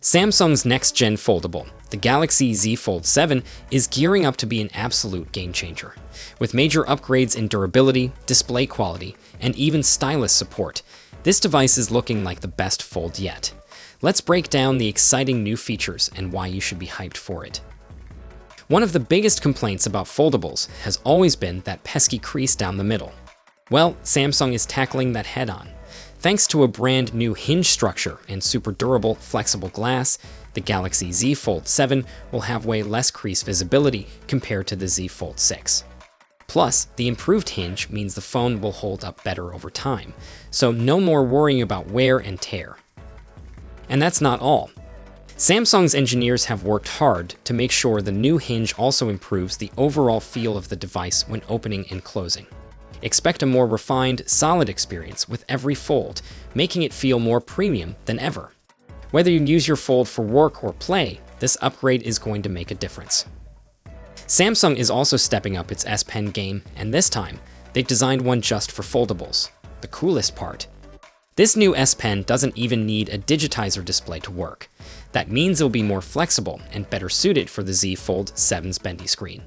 Samsung's next-gen foldable, the Galaxy Z Fold7, is gearing up to be an absolute game-changer. With major upgrades in durability, display quality, and even stylus support, this device is looking like the best fold yet. Let's break down the exciting new features and why you should be hyped for it. One of the biggest complaints about foldables has always been that pesky crease down the middle. Well, Samsung is tackling that head-on. Thanks to a brand new hinge structure and super durable, flexible glass, the Galaxy Z Fold7 will have way less crease visibility compared to the Z Fold 6. Plus, the improved hinge means the phone will hold up better over time, so no more worrying about wear and tear. And that's not all. Samsung's engineers have worked hard to make sure the new hinge also improves the overall feel of the device when opening and closing. Expect a more refined, solid experience with every fold, making it feel more premium than ever. Whether you use your fold for work or play, this upgrade is going to make a difference. Samsung is also stepping up its S Pen game, and this time, they've designed one just for foldables. The coolest part. This new S Pen doesn't even need a digitizer display to work. That means it'll be more flexible and better suited for the Z Fold7's bendy screen.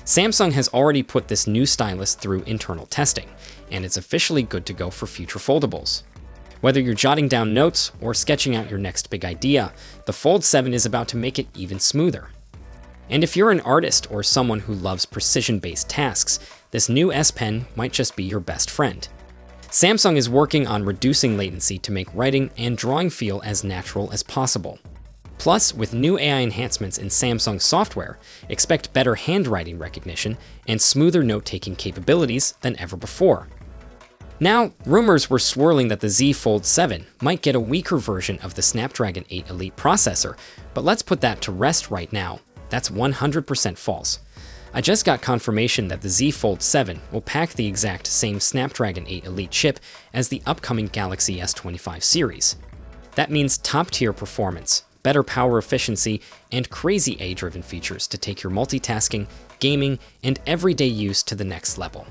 Samsung has already put this new stylus through internal testing, and it's officially good to go for future foldables. Whether you're jotting down notes or sketching out your next big idea, the Fold7 is about to make it even smoother. And if you're an artist or someone who loves precision-based tasks, this new S Pen might just be your best friend. Samsung is working on reducing latency to make writing and drawing feel as natural as possible. Plus, with new AI enhancements in Samsung software, expect better handwriting recognition and smoother note-taking capabilities than ever before. Now, rumors were swirling that the Z Fold7 might get a weaker version of the Snapdragon 8 Elite processor, but let's put that to rest right now. That's 100% false. I just got confirmation that the Z Fold7 will pack the exact same Snapdragon 8 Elite chip as the upcoming Galaxy S25 series. That means top-tier performance, better power efficiency, and crazy AI-driven features to take your multitasking, gaming, and everyday use to the next level.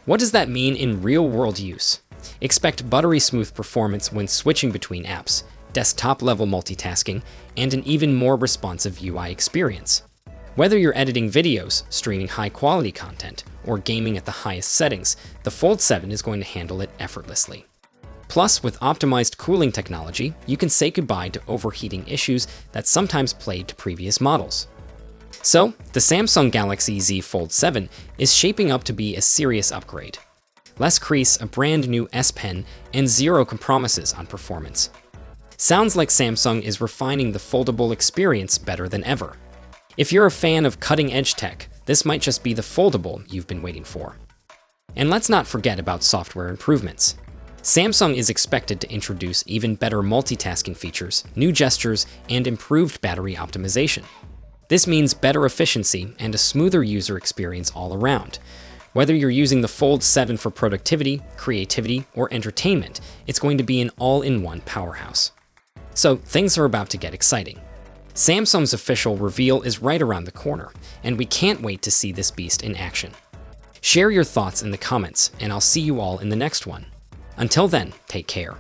What does that mean in real-world use? Expect buttery smooth performance when switching between apps, desktop-level multitasking, and an even more responsive UI experience. Whether you're editing videos, streaming high-quality content, or gaming at the highest settings, the Fold7 is going to handle it effortlessly. Plus, with optimized cooling technology, you can say goodbye to overheating issues that sometimes plagued previous models. So, the Samsung Galaxy Z Fold7 is shaping up to be a serious upgrade. Less crease, a brand new S Pen, and zero compromises on performance. Sounds like Samsung is refining the foldable experience better than ever. If you're a fan of cutting-edge tech, this might just be the foldable you've been waiting for. And let's not forget about software improvements. Samsung is expected to introduce even better multitasking features, new gestures, and improved battery optimization. This means better efficiency and a smoother user experience all around. Whether you're using the Fold7 for productivity, creativity, or entertainment, it's going to be an all-in-one powerhouse. So things are about to get exciting. Samsung's official reveal is right around the corner, and we can't wait to see this beast in action. Share your thoughts in the comments, and I'll see you all in the next one. Until then, take care.